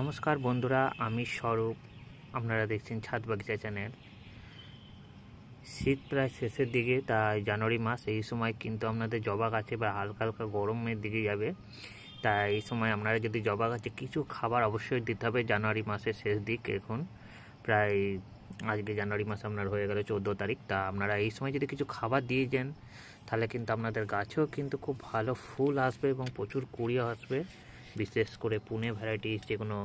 নমস্কার বন্ধুরা, আমি স্বরূপ। আপনারা দেখছেন ছাদ বাগিচা চ্যানেল। শীত প্রায় শেষের দিকে, তাই জানুয়ারি মাস এই সময় কিন্তু আপনাদের জবা গাছে বা হালকা হালকা গরমের দিকে যাবে। তাই এই সময় আপনারা যদি জবা গাছে কিছু খাবার অবশ্যই দিতে হবে। জানুয়ারি মাসের শেষ দিক, এখন প্রায় আজকে জানুয়ারি মাস আপনার হয়ে গেল 14 তারিখ। তা আপনারা এই সময় যদি কিছু খাবার দিয়ে যান, তাহলে কিন্তু আপনাদের গাছেও কিন্তু খুব ভালো ফুল আসবে এবং প্রচুর কুড়িও আসবে। বিশেষ করে পুনে ভ্যারাইটিস, যেগুলো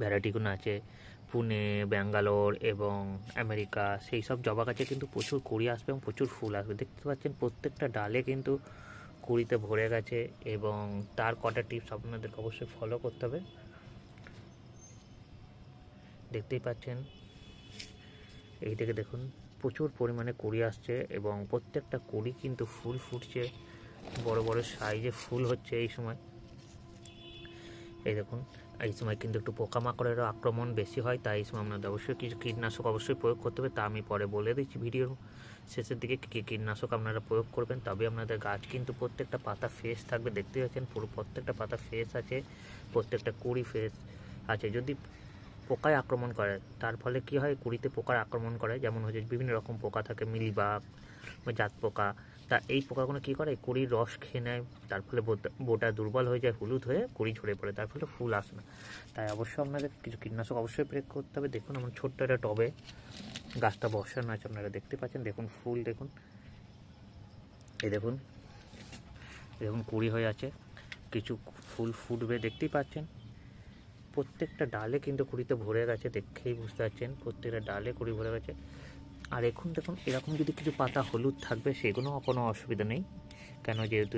ভ্যারাইটিগুলো আছে পুনে, ব্যাঙ্গালোর এবং আমেরিকা, সেই সব জবা গাছে কিন্তু প্রচুর কুড়ি আসবে এবং প্রচুর ফুল আসবে। দেখতে পাচ্ছেন প্রত্যেকটা ডালে কিন্তু কুড়িতে ভরে গেছে, এবং তার কটা টিপস আপনাদেরকে অবশ্যই ফলো করতে হবে। দেখতেই পাচ্ছেন, এই থেকে দেখুন প্রচুর পরিমাণে কুড়ি আসছে এবং প্রত্যেকটা কুড়ি কিন্তু ফুল ফুটছে, বড় বড় সাইজে ফুল হচ্ছে এই সময়। এই দেখুন, এই সময় কিন্তু একটু পোকামাকড়েরও আক্রমণ বেশি হয়, তাই এই সময় আপনাদের অবশ্যই কিছু কীটনাশক অবশ্যই প্রয়োগ করতে হবে। তা আমি পরে বলে দিচ্ছি ভিডিওর শেষের দিকে কী কীটনাশক আপনারা প্রয়োগ করবেন, তবে আপনাদের গাছ কিন্তু প্রত্যেকটা পাতা ফ্রেশ থাকবে। দেখতে পাচ্ছেন পুরো প্রত্যেকটা পাতা ফ্রেশ আছে, প্রত্যেকটা কুড়ি ফ্রেশ আছে। যদি পোকায় আক্রমণ করে, তার ফলে কি হয়, কুড়িতে পোকার আক্রমণ করে, যেমন হচ্ছে বিভিন্ন রকম পোকা থাকে, মিলিবাগ বা জাত পোকা। তা এই পোকাগুলো কী করে, কুড়ির রস খেয়ে নেয়, তার ফলে বোটা দুর্বল হয়ে যায়, হলুদ হয়ে কুড়ি ঝরে পড়ে, তার ফলে ফুল আসে না। তাই অবশ্যই আপনাদের কিছু কীটনাশক অবশ্যই প্রয়োগ করতে হবে। দেখুন আমার ছোট্ট একটা টবে গাছটা বসানো আছে, আপনারা দেখতে পাচ্ছেন। দেখুন ফুল, দেখুন এই দেখুন, দেখুন কুড়ি হয়ে আছে, কিছু ফুল ফুটবে, দেখতেই পাচ্ছেন। প্রত্যেকটা ডালে কিন্তু কুড়িতে ভরে গেছে, দেখেই বুঝতে পারছেন প্রত্যেকটা ডালে কুড়ি ভরে গেছে। আর এখন দেখুন এরকম যদি কিছু পাতা হলুদ থাকবে, সেগুলো কোনো অসুবিধা নেই, কেন যেহেতু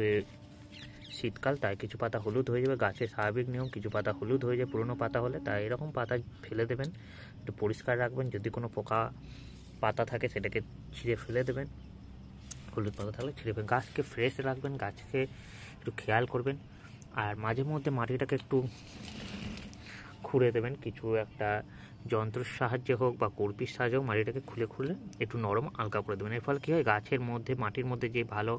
শীতকাল, তাই কিছু পাতা হলুদ হয়ে যাবে, গাছের স্বাভাবিক নিয়ম। কিছু পাতা হলুদ হয়ে যায় পুরনো পাতা হলে, তাই এরকম পাতা ফেলে দেবেন, একটু পরিষ্কার রাখবেন। যদি কোনো পোকা পাতা থাকে সেটাকে ছিঁড়ে ফেলে দেবেন, হলুদ পাতা থাকলে ছিঁড়ে ফেলে। গাছকে ফ্রেশ রাখবেন, গাছকে একটু খেয়াল করবেন। আর মাঝে মধ্যে মাটিটাকে একটু খুঁড়ে দেবেন, কিছু একটা যন্ত্রের সাহায্যে হোক বা কর্পির সাহায্যে হোক, মাটিটাকে খুলে খুলে একটু নরম হালকা করে দেবেন। এর ফলে কী হয়, গাছের মধ্যে, মাটির মধ্যে যে ভালো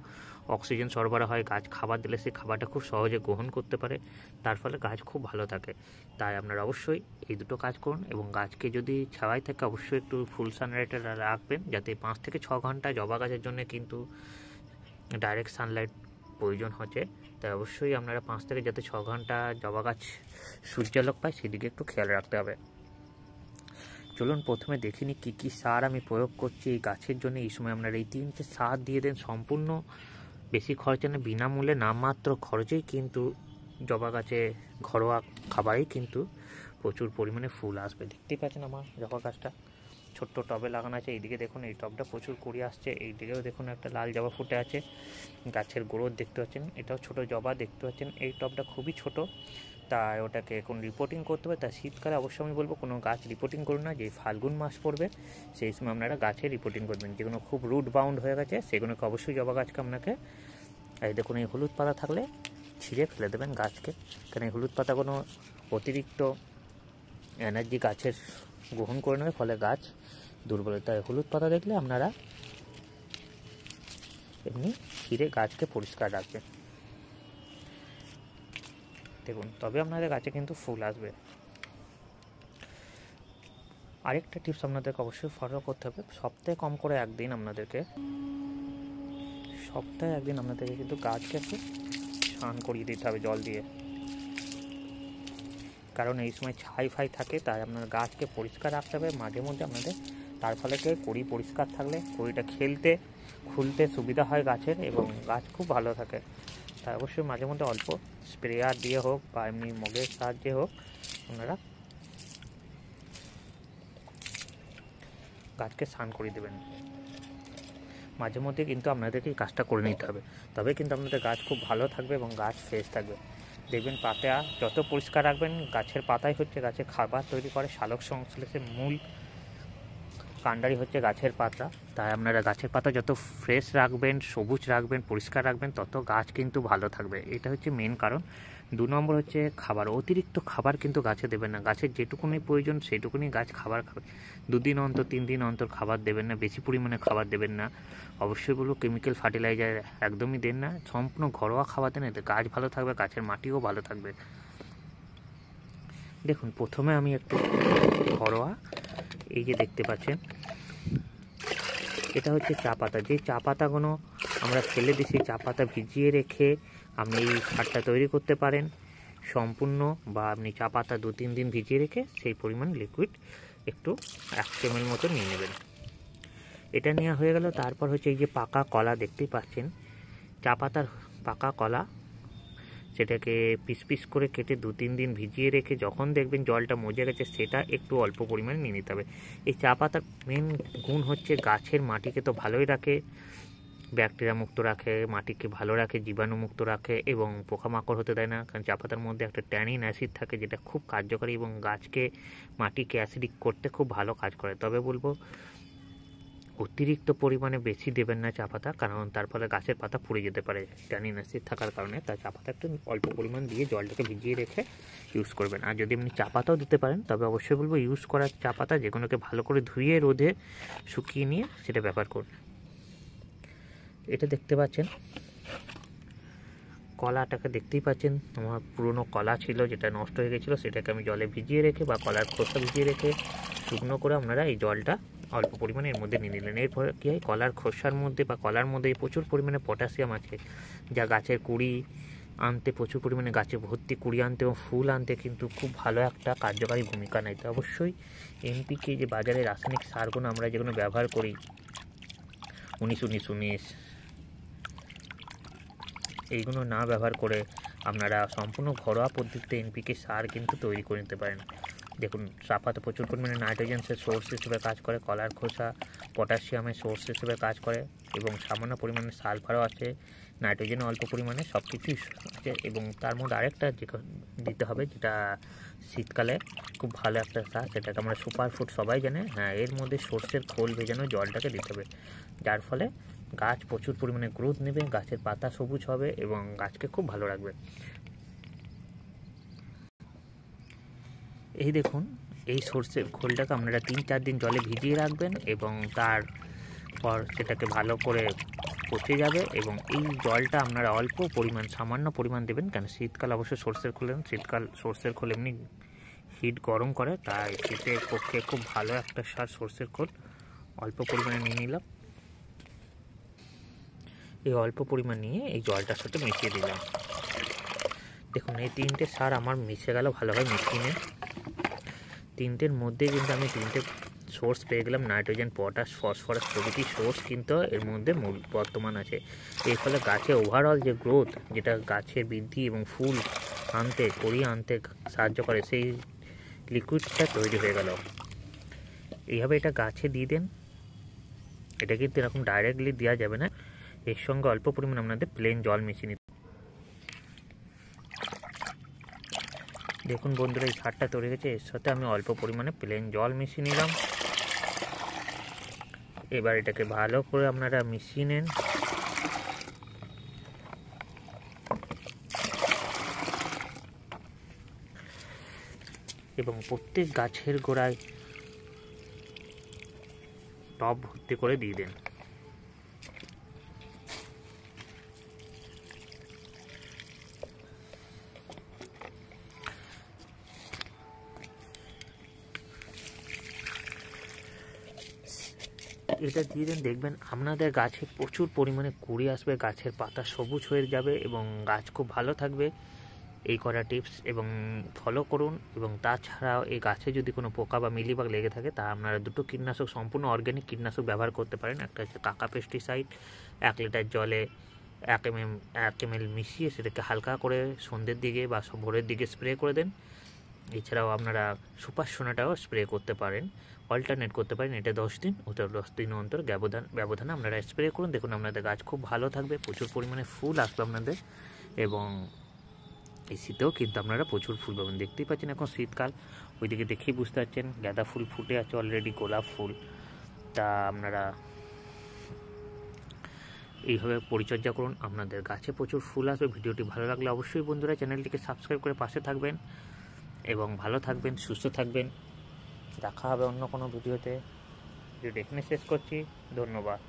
অক্সিজেন সরবরাহ হয়, গাছ খাবার দিলে সেই খাবারটা খুব সহজে গ্রহণ করতে পারে, তার ফলে গাছ খুব ভালো থাকে। তাই আপনারা অবশ্যই এই দুটো কাজ করুন। এবং গাছকে যদি ছাওয়াই থাকে, অবশ্যই একটু ফুল সানলাইটে রাখবেন, যাতে 5 থেকে 6 ঘন্টা জবা গাছের জন্য কিন্তু ডাইরেক্ট সানলাইট প্রয়োজন হচ্ছে। তাই অবশ্যই আপনারা 5 থেকে যাতে 6 ঘন্টা জবা গাছ সূর্যালোক পায়, সেদিকে একটু খেয়াল রাখতে হবে। চলুন প্রথমে দেখিনি কী কী সার আমি প্রয়োগ করছি এই গাছের জন্য। এই সময় আপনারা এই 3টে সার দিয়ে দেন, সম্পূর্ণ বেশি খরচে না, বিনামূল্যে নামমাত্র খরচেই কিন্তু জবা গাছে ঘরোয়া খাবারেই কিন্তু প্রচুর পরিমাণে ফুল আসবে। দেখতেই পাচ্ছেন আমার জবা গাছটা ছোট্ট টবে লাগানো আছে। এইদিকে দেখুন, এই টবটা প্রচুর কুড়ি আসছে, এই দিকেও দেখুন একটা লাল জবা ফুটে আছে। গাছের গ্রোথ দেখতে পাচ্ছেন, এটাও ছোট জবা দেখতে পাচ্ছেন। এই টবটা খুবই ছোট, তাই ওটাকে এখন রিপোর্টিং করতে হবে। তাই শীতকালে অবশ্যই আমি বলবো কোনো গাছ রিপোর্টিং করুন না, যে ফাল্গুন মাস পড়বে সেই সময় আপনারা গাছে রিপোর্টিং করবেন। যেগুলো খুব রুট বাউন্ড হয়ে গেছে, সেগুলোকে অবশ্যই জবা গাছকে আপনাকে, এই দেখুন এই হলুদ পাতা থাকলে ছিঁড়ে ফেলে দেবেন গাছকে, কারণ এই হলুদ পাতা কোনো অতিরিক্ত এনার্জি গাছের গ্রহণ করে নেবে, ফলে গাছ দুর্বল। তাই হলুদ পাতা দেখলে আপনারা এমনি ছিঁড়ে গাছকে পরিষ্কার রাখবেন, দেখুন তবে আপনাদের গাছে কিন্তু ফুল আসবে। আরেকটা টিপস আপনাদেরকে অবশ্যই ফলো করতে হবে, সপ্তাহে কম করে একদিন আপনাদেরকে কিন্তু গাছকে একটু স্নান করিয়ে দিতে হবে জল দিয়ে, কারণ এই সময় ছাই ফাই থাকে, তাই আপনার গাছকে পরিষ্কার রাখতে হবে মাঝে মধ্যে আপনাদের। তার ফলে কি কুড়ি পরিষ্কার থাকলে কুড়িটা খুলতে সুবিধা হয় গাছের, এবং গাছ খুব ভালো থাকে। তাই অবশ্যই মাঝে মধ্যে অল্প স্প্রেয়ার দিয়ে হোক বা এমনি মগের সাহায্যে হোক, আপনারা গাছকে স্নান করে দেবেন মাঝে মধ্যে। কিন্তু আপনাদেরকে এই কাজটা করে নিতে হবে, তবে কিন্তু আপনাদের গাছ খুব ভালো থাকবে এবং গাছ ফ্রেশ থাকবে। দেখবেন পাতা যত পরিষ্কার রাখবেন, গাছের পাতাই হচ্ছে গাছের খাবার তৈরি করে, সালোক সংশ্লেষের মূল কাণ্ডারি হচ্ছে গাছের পাতা। তাই আপনারা গাছের পাতা যত ফ্রেশ রাখবেন, সবুজ রাখবেন, পরিষ্কার রাখবেন, তত গাছ কিন্তু ভালো থাকবে। এটা হচ্ছে মেন কারণ। 2 নম্বর হচ্ছে খাবার। অতিরিক্ত খাবার কিন্তু গাছে দেবেন না, গাছের যেটুকুনি প্রয়োজন সেইটুকুনি গাছ খাবার খাবে। 2 দিন অন্তর 3 দিন অন্তর খাবার দেবেন না, বেশি পরিমাণে খাবার দেবেন না। অবশ্যই বলবো কেমিক্যাল ফার্টিলাইজার একদমই দেন না, সম্পূর্ণ ঘরোয়া খাবার দেন, এতে গাছ ভালো থাকবে, গাছের মাটিও ভালো থাকবে। দেখুন প্রথমে আমি একটু ঘরোয়া, এই যে দেখতে পাচ্ছেন এটা হচ্ছে চা পাতা। যে চা পাতাগুলো আমরা ফেলে দিই সেই চা পাতা ভিজিয়ে রেখে আপনি এই সারটা তৈরি করতে পারেন সম্পূর্ণ, বা আপনি চা পাতা 2-3 দিন ভিজিয়ে রেখে সেই পরিমাণ লিকুইড একটু 1 ml মতো নিয়ে নেবেন। এটা নেওয়া হয়ে গেল। তারপর হচ্ছে এই যে পাকা কলা দেখতেই পাচ্ছেন, চা পাতার পাকা কলা, সেটাকে পিস পিস করে কেটে 2-3 দিন ভিজিয়ে রেখে যখন দেখবেন জলটা মজে গেছে সেটা একটু অল্প পরিমাণে নিয়ে নিতে হবে। এই চা পাতার মেন গুণ হচ্ছে গাছের মাটিকে তো ভালোই রাখে, ব্যাকটেরিয়া মুক্ত রাখে, মাটিকে ভালো রাখে, জীবাণুমুক্ত রাখে এবং পোকামাকড় হতে দেয় না। কারণ চা পাতার মধ্যে একটা ট্যানিন অ্যাসিড থাকে যেটা খুব কার্যকরী এবং গাছকে, মাটিকে অ্যাসিডিক করতে খুব ভালো কাজ করে। তবে বলবো অতিরিক্ত পরিমাণে বেশি দেবেন না চা পাতা, কারণ তার ফলে গাছের পাতা পুড়ে যেতে পারে ট্যানিন অ্যাসিড থাকার কারণে। তাই চা পাতা একটু অল্প পরিমাণ দিয়ে জলটাকে ভিজিয়ে রেখে ইউজ করবেন। আর যদি আপনি চা পাতাও দিতে পারেন তবে অবশ্যই বলবো ইউজ করার চা পাতা যেগুলোকে ভালো করে ধুয়ে রোদে শুকিয়ে নিয়ে সেটা ব্যবহার করুন। এটা দেখতে পাচ্ছেন কলাটাকে, দেখতেই পাচ্ছেন আমার পুরনো কলা ছিল যেটা নষ্ট হয়ে গেছিলো, সেটাকে আমি জলে ভিজিয়ে রেখে বা কলার খোসা ভিজিয়ে রেখে শুকনো করে আপনারা এই জলটা অল্প পরিমাণে এর মধ্যে নিয়ে নিলেন। এরপর কী হয়, কলার খোসার মধ্যে বা কলার মধ্যে প্রচুর পরিমাণে পটাশিয়াম আছে, যা গাছের কুড়ি আনতে, প্রচুর পরিমাণে গাছে ভর্তি কুড়ি আনতে এবং ফুল আনতে কিন্তু খুব ভালো একটা কার্যকারী ভূমিকা নেয়। তো অবশ্যই এনপিকে যে বাজারে রাসায়নিক সারগুলো আমরা যেগুলো ব্যবহার করি 19-19-19 এইগুলো না ব্যবহার করে আপনারা সম্পূর্ণ ঘরোয়া পদ্ধতিতে এনপিকে সার কিন্তু তৈরি করে নিতে পারেন। দেখুন চা পাতা প্রচুর পরিমাণে নাইট্রোজেন্সের সোর্স হিসেবে কাজ করে, কলার খোসা পটাশিয়ামের সোর্স হিসেবে কাজ করে এবং সামান্য পরিমাণে সালফারও আছে, নাইট্রোজেন অল্প পরিমাণে, সব কিছুই আছে। এবং তার মধ্যে আরেকটা দিতে হবে যেটা শীতকালে খুব ভালো একটা সার, সেটাকে আমরা সুপার ফুড সবাই জানে। হ্যাঁ, এর মধ্যে সর্ষের খোল ভেজানো জলটাকে দিতে হবে, যার ফলে গাছ প্রচুর পরিমাণে গ্রোথ নেবে, গাছের পাতা সবুজ হবে এবং গাছকে খুব ভালো রাখবে। এই দেখুন এই সর্ষের খোলটাকে আপনারা 3-4 দিন জলে ভিজিয়ে রাখবেন এবং তারপর সেটাকে ভালো করে পচে যাবে এবং এই জলটা আপনারা অল্প পরিমাণ, সামান্য পরিমাণ দেবেন। কেন শীতকাল অবশ্যই সর্ষের খোল, শীতকাল সর্ষের খোল এমনি হিট গরম করে, তাই শীতের পক্ষে খুব ভালো একটা সার সর্ষের খোল। অল্প পরিমাণে নিয়ে নিলাম, এই অল্প পরিমাণ নিয়ে এই জলটার সাথে মিশিয়ে দিলাম। দেখুন এই 3টে সার আমার মিশে গেল ভালোভাবে মিশিয়ে। 3টের মধ্যে কিন্তু আমি 3টে সোর্স পেয়ে গেলাম, নাইট্রোজেন, পটাশ, ফসফরাস প্রভৃতি সোর্স কিন্তু এর মধ্যে বর্তমান আছে। এর ফলে গাছে ওভারঅল যে গ্রোথ, যেটা গাছের বৃদ্ধি এবং ফুল আনতে, কড়ি আনতে সাহায্য করে, সেই লিকুইডটা তৈরি হয়ে গেল। এইভাবে এটা গাছে দিয়ে দেন। এটা কিন্তু এরকম ডাইরেক্টলি দেওয়া যাবে না, এর সঙ্গে অল্প পরিমাণ আপনাদের প্লেন জল মিশিয়ে নিতে। দেখুন বন্ধুরা এই সারটা তৈরি হয়েছে, এর সাথে আমি অল্প পরিমাণে প্লেন জল মিশিয়ে নিলাম। এবার এটাকে ভালো করে আপনারা মিশিয়ে নেন। এবং প্রত্যেক গাছের গোড়ায় টব ভর্তি করে দিয়ে দেন। এটা দিয়ে দেন, দেখবেন আপনাদের গাছে প্রচুর পরিমাণে কুড়ি আসবে, গাছের পাতা সবুজ হয়ে যাবে এবং গাছ খুব ভালো থাকবে। এই কটা টিপস এবং ফলো করুন। এবং তাছাড়াও এই গাছে যদি কোনো পোকা বা মিলিবাগ লেগে থাকে তা আপনারা 2টো কীটনাশক, সম্পূর্ণ অর্গ্যানিক কীটনাশক ব্যবহার করতে পারেন। একটা হচ্ছে কাকা পেস্টিসাইড, 1 লিটার জলে 1 ml মিশিয়ে সেটাকে হালকা করে সন্ধ্যের দিকে বা ভোরের দিকে স্প্রে করে দেন। এছাড়াও আপনারা সুপার সোনাটাও স্প্রে করতে পারেন, অল্টারনেট করতে পারেন। এটা 10 দিন, ওটা 10 দিন অন্তর ব্যবধানে আপনারা স্প্রে করুন। দেখুন আপনাদের গাছ খুব ভালো থাকবে, প্রচুর পরিমাণে ফুল আসবে আপনাদের এবং এই শীতেও কিন্তু আপনারা প্রচুর ফুল পাবেন। দেখতেই পাচ্ছেন এখন শীতকাল, ওইদিকে দেখেই বুঝতে পারছেন গাঁদা ফুল ফুটে আছে অলরেডি, গোলাপ ফুল। তা আপনারা এইভাবে পরিচর্যা করুন, আপনাদের গাছে প্রচুর ফুল আসবে। ভিডিওটি ভালো লাগলে অবশ্যই বন্ধুরা চ্যানেলটিকে সাবস্ক্রাইব করে পাশে থাকবেন এবং ভালো থাকবেন, সুস্থ থাকবেন। দেখা হবে অন্য কোনো ভিডিওতে। ভিডিওটি এখানে শেষ করছি, ধন্যবাদ।